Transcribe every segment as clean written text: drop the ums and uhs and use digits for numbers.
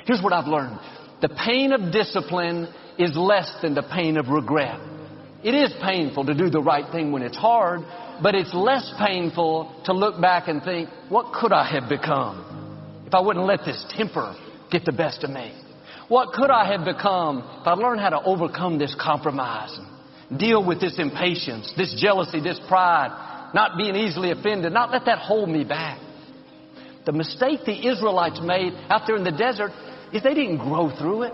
Here's what I've learned. The pain of discipline is less than the pain of regret. It is painful to do the right thing when it's hard, but it's less painful to look back and think, what could I have become if I wouldn't let this temper get the best of me? What could I have become if I learned how to overcome this compromise and deal with this impatience, this jealousy, this pride, not being easily offended, not let that hold me back? The mistake the Israelites made out there in the desert is they didn't grow through it.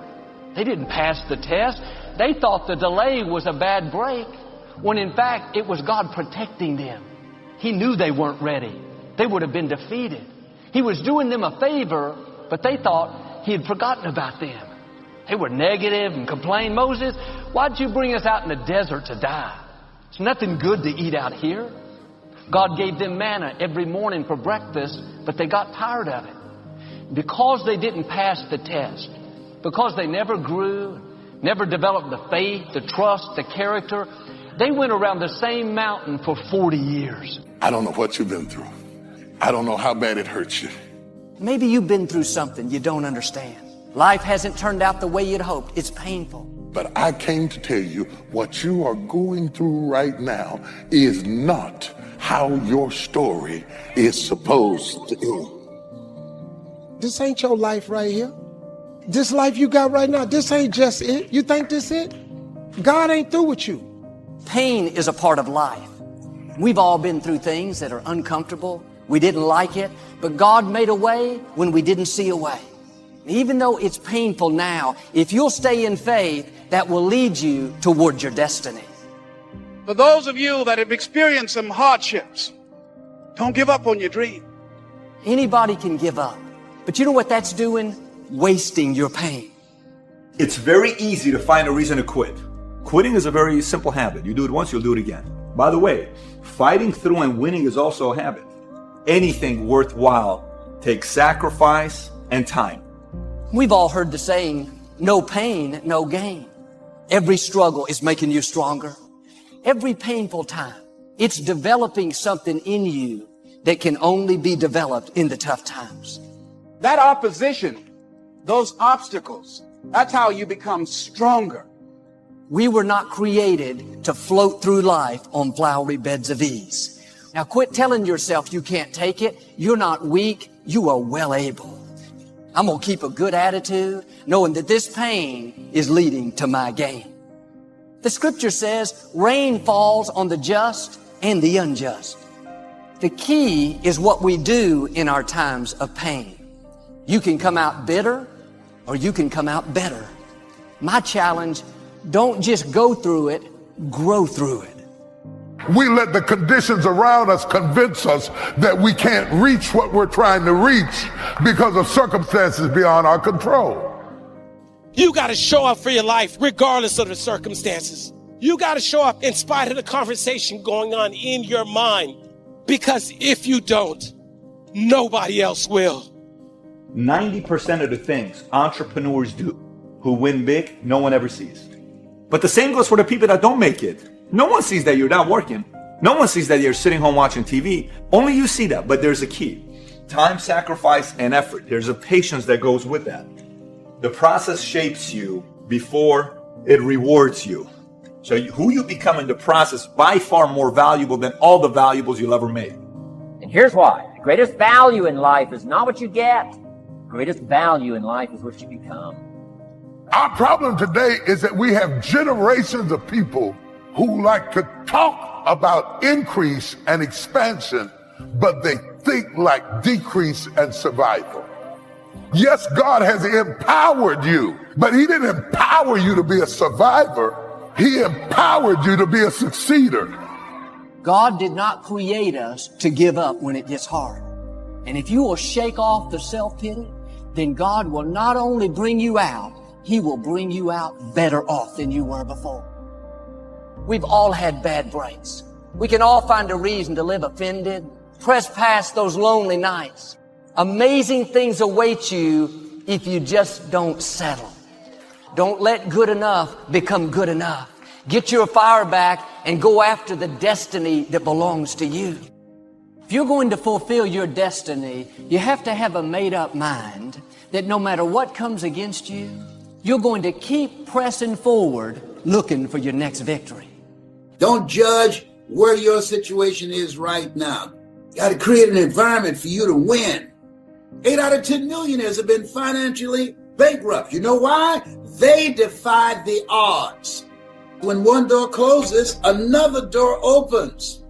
They didn't pass the test. They thought the delay was a bad break, when in fact it was God protecting them. He knew they weren't ready. They would have been defeated. He was doing them a favor, but they thought He had forgotten about them. They were negative and complained, Moses, why'd you bring us out in the desert to die? There's nothing good to eat out here. God gave them manna every morning for breakfast, but they got tired of it. Because they didn't pass the test, because they never grew, never developed the faith, the trust, the character, they went around the same mountain for 40 years. I don't know what you've been through. I don't know how bad it hurts you. Maybe you've been through something you don't understand. Life hasn't turned out the way you'd hoped. It's painful. But I came to tell you what you are going through right now is not how your story is supposed to end. This ain't your life right here. This life you got right now, this ain't just it. You think this it? God ain't through with you. Pain is a part of life. We've all been through things that are uncomfortable. We didn't like it, but God made a way when we didn't see a way. Even though it's painful now, if you'll stay in faith, that will lead you towards your destiny. For those of you that have experienced some hardships, don't give up on your dream. Anybody can give up. But you know what that's doing? Wasting your pain. It's very easy to find a reason to quit. Quitting is a very simple habit. You do it once, you'll do it again. By the way, fighting through and winning is also a habit. Anything worthwhile takes sacrifice and time. We've all heard the saying, no pain, no gain. Every struggle is making you stronger. Every painful time, it's developing something in you that can only be developed in the tough times. That opposition, those obstacles, that's how you become stronger. We were not created to float through life on flowery beds of ease. Now quit telling yourself you can't take it. You're not weak. You are well able. I'm going to keep a good attitude, knowing that this pain is leading to my gain. The scripture says, rain falls on the just and the unjust. The key is what we do in our times of pain. You can come out bitter or you can come out better. My challenge, don't just go through it, grow through it. We let the conditions around us convince us that we can't reach what we're trying to reach because of circumstances beyond our control. You got to show up for your life regardless of the circumstances. You got to show up in spite of the conversation going on in your mind. Because if you don't, nobody else will. 90% of the things entrepreneurs do who win big, no one ever sees. But the same goes for the people that don't make it. No one sees that you're not working. No one sees that you're sitting home watching TV. Only you see that, but there's a key. Time, sacrifice, and effort. There's a patience that goes with that. The process shapes you before it rewards you. So who you become in the process by far more valuable than all the valuables you'll ever make. And here's why. The greatest value in life is not what you get. The greatest value in life is what you become. Our problem today is that we have generations of people who like to talk about increase and expansion, but they think like decrease and survival. Yes, God has empowered you, but He didn't empower you to be a survivor. He empowered you to be a succeeder. God did not create us to give up when it gets hard. And if you will shake off the self-pity, then God will not only bring you out, He will bring you out better off than you were before. We've all had bad breaks. We can all find a reason to live offended, press past those lonely nights. Amazing things await you if you just don't settle. Don't let good enough become good enough. Get your fire back and go after the destiny that belongs to you. If you're going to fulfill your destiny, you have to have a made-up mind that no matter what comes against you, you're going to keep pressing forward, looking for your next victory. Don't judge where your situation is right now. You got to create an environment for you to win. 8 out of 10 millionaires have been financially bankrupt. You know why? They defied the odds. When one door closes, another door opens.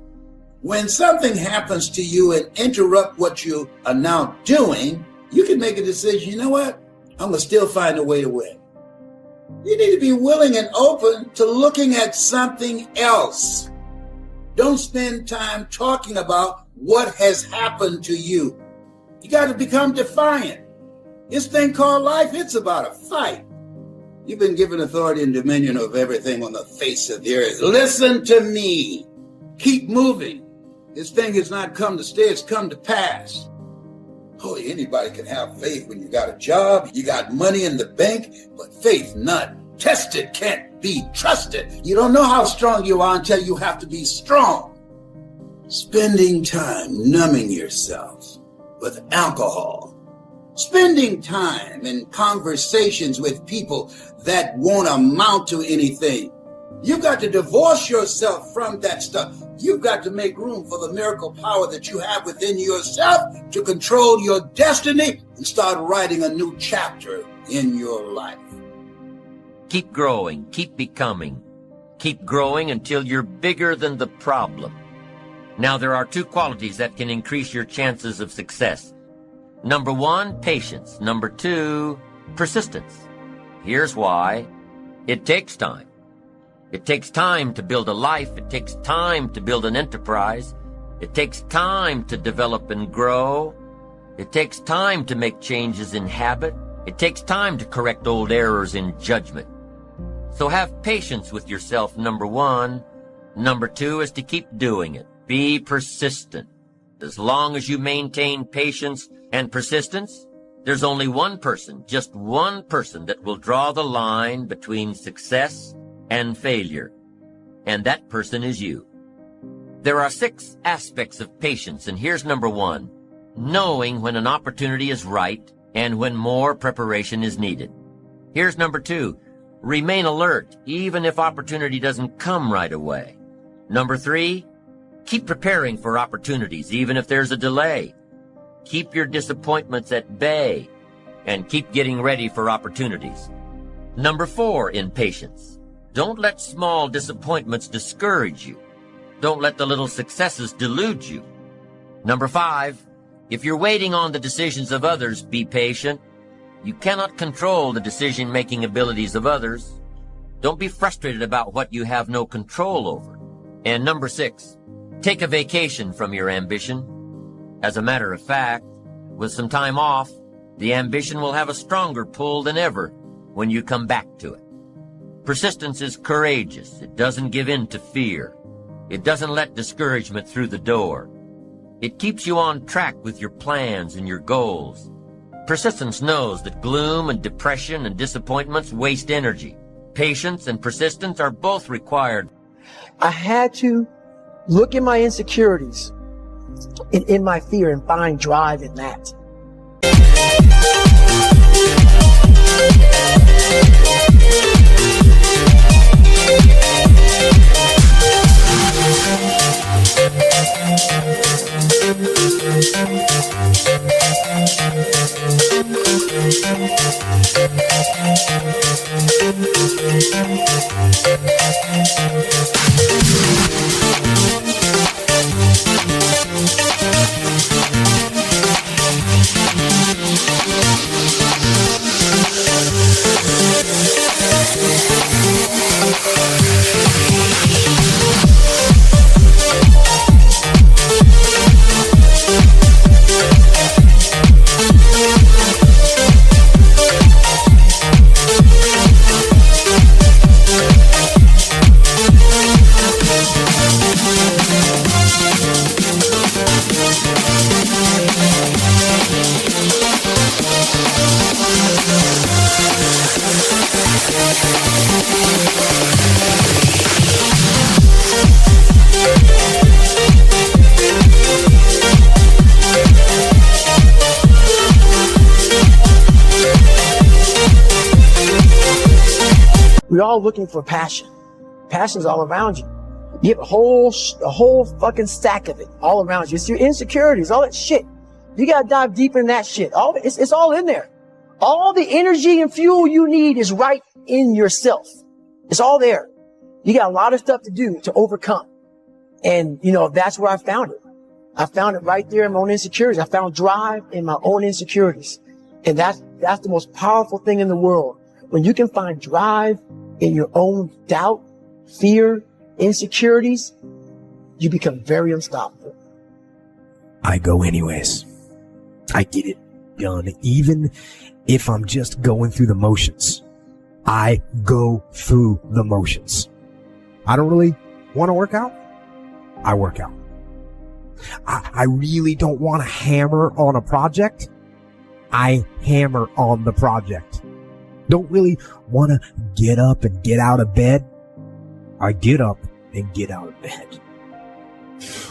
When something happens to you and interrupt what you are now doing, you can make a decision. You know what? I'm going to still find a way to win. You need to be willing and open to looking at something else. Don't spend time talking about what has happened to you. You got to become defiant. This thing called life, it's about a fight. You've been given authority and dominion over everything on the face of the earth. Listen to me. Keep moving. This thing has not come to stay, it's come to pass. Oh, anybody can have faith when you got a job, you got money in the bank, but faith not tested, can't be trusted. You don't know how strong you are until you have to be strong. Spending time numbing yourself with alcohol. Spending time in conversations with people that won't amount to anything. You've got to divorce yourself from that stuff. You've got to make room for the miracle power that you have within yourself to control your destiny and start writing a new chapter in your life. Keep growing, keep becoming. Keep growing until you're bigger than the problem. Now, there are 2 qualities that can increase your chances of success. Number 1, patience. Number 2, persistence. Here's why. It takes time. It takes time to build a life. It takes time to build an enterprise. It takes time to develop and grow. It takes time to make changes in habit. It takes time to correct old errors in judgment. So have patience with yourself, number 1. Number 2 is to keep doing it. Be persistent. As long as you maintain patience and persistence, there's only one person, just one person, that will draw the line between success and failure. And that person is you. There are 6 aspects of patience, and here's number 1. Knowing when an opportunity is right and when more preparation is needed. Here's number 2. Remain alert, even if opportunity doesn't come right away. Number 3. Keep preparing for opportunities, even if there's a delay. Keep your disappointments at bay, and keep getting ready for opportunities. Number 4 in patience. Don't let small disappointments discourage you. Don't let the little successes delude you. Number 5, if you're waiting on the decisions of others, be patient. You cannot control the decision-making abilities of others. Don't be frustrated about what you have no control over. And number 6, take a vacation from your ambition. As a matter of fact, with some time off, the ambition will have a stronger pull than ever when you come back to it. Persistence is courageous. It doesn't give in to fear. It doesn't let discouragement through the door. It keeps you on track with your plans and your goals. Persistence knows that gloom and depression and disappointments waste energy. Patience and persistence are both required. I had to look at my insecurities and in my fear and find drive in that. We're all looking for passion. Passion's all around you. You have a whole fucking stack of it all around you. It's your insecurities, all that shit. You gotta dive deep in that shit. It's all in there. All the energy and fuel you need is right in yourself. It's all there. You got a lot of stuff to do to overcome. And, that's where I found it. I found it right there in my own insecurities. I found drive in my own insecurities. And that's the most powerful thing in the world. When you can find drive in your own doubt, fear, insecurities, you become very unstoppable. I go anyways. I get it done, even if I'm just going through the motions. I go through the motions. I don't really want to work out. I work out. I really don't want to hammer on a project. I hammer on the project. Don't really want to get up and get out of bed. I get up and get out of bed.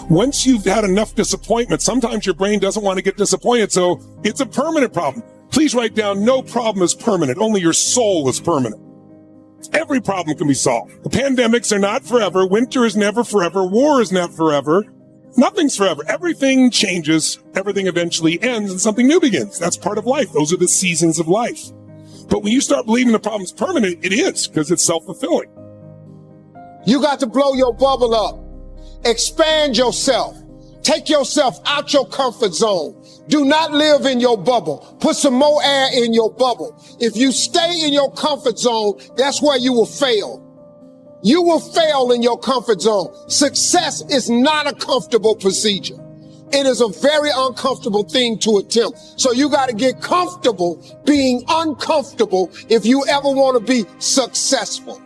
Once you've had enough disappointment, sometimes your brain doesn't want to get disappointed, so it's a permanent problem. Please write down, no problem is permanent. Only your soul is permanent. Every problem can be solved. The pandemics are not forever. Winter is never forever. War is not forever. Nothing's forever. Everything changes. Everything eventually ends and something new begins. That's part of life. Those are the seasons of life. But when you start believing the problem's permanent, it is, because it's self-fulfilling. You got to blow your bubble up. Expand yourself. Take yourself out your comfort zone. Do not live in your bubble. Put some more air in your bubble. If you stay in your comfort zone, that's where you will fail. You will fail in your comfort zone. Success is not a comfortable procedure. It is a very uncomfortable thing to attempt. So you got to get comfortable being uncomfortable if you ever want to be successful.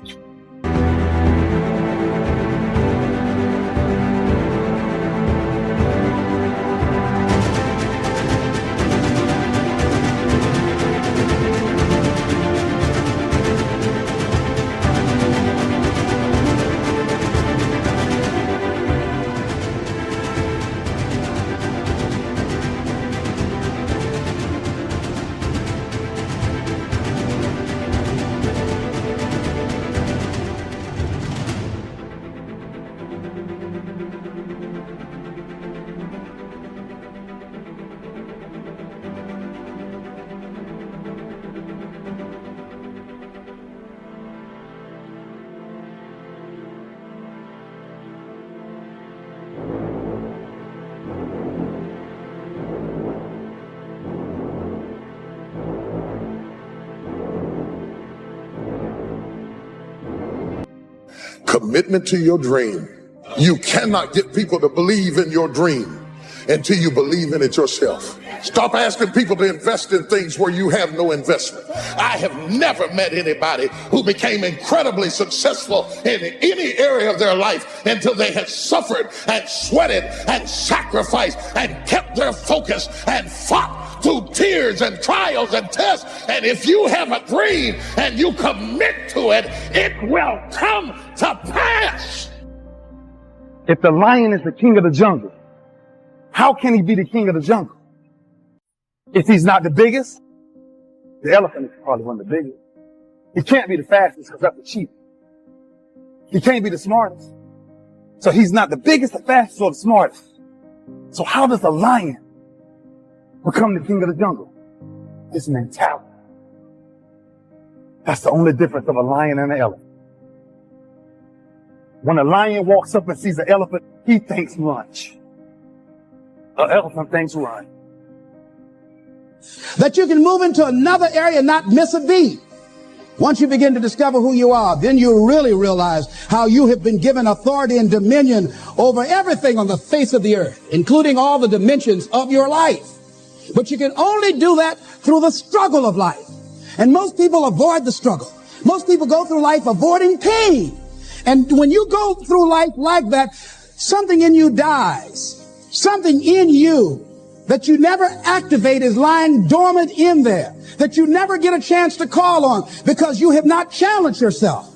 Commitment to your dream. You cannot get people to believe in your dream until you believe in it yourself. Stop asking people to invest in things where you have no investment. I have never met anybody who became incredibly successful in any area of their life until they had suffered and sweated and sacrificed and kept their focus and fought through tears and trials and tests. And if you have a dream and you commit to it, it will come to pass. If the lion is the king of the jungle, how can he be the king of the jungle? If he's not the biggest, the elephant is probably one of the biggest. He can't be the fastest because that's the cheetah. He can't be the smartest. So he's not the biggest, the fastest, or the smartest. So how does a lion become the king of the jungle? It's mentality. That's the only difference of a lion and an elephant. When a lion walks up and sees an elephant, he thinks lunch. An elephant thinks run. That you can move into another area and not miss a beat. Once you begin to discover who you are, then you really realize how you have been given authority and dominion over everything on the face of the earth, including all the dimensions of your life. But you can only do that through the struggle of life. And most people avoid the struggle. Most people go through life avoiding pain. And when you go through life like that, something in you dies. Something in you that you never activate is lying dormant in there, that you never get a chance to call on because you have not challenged yourself.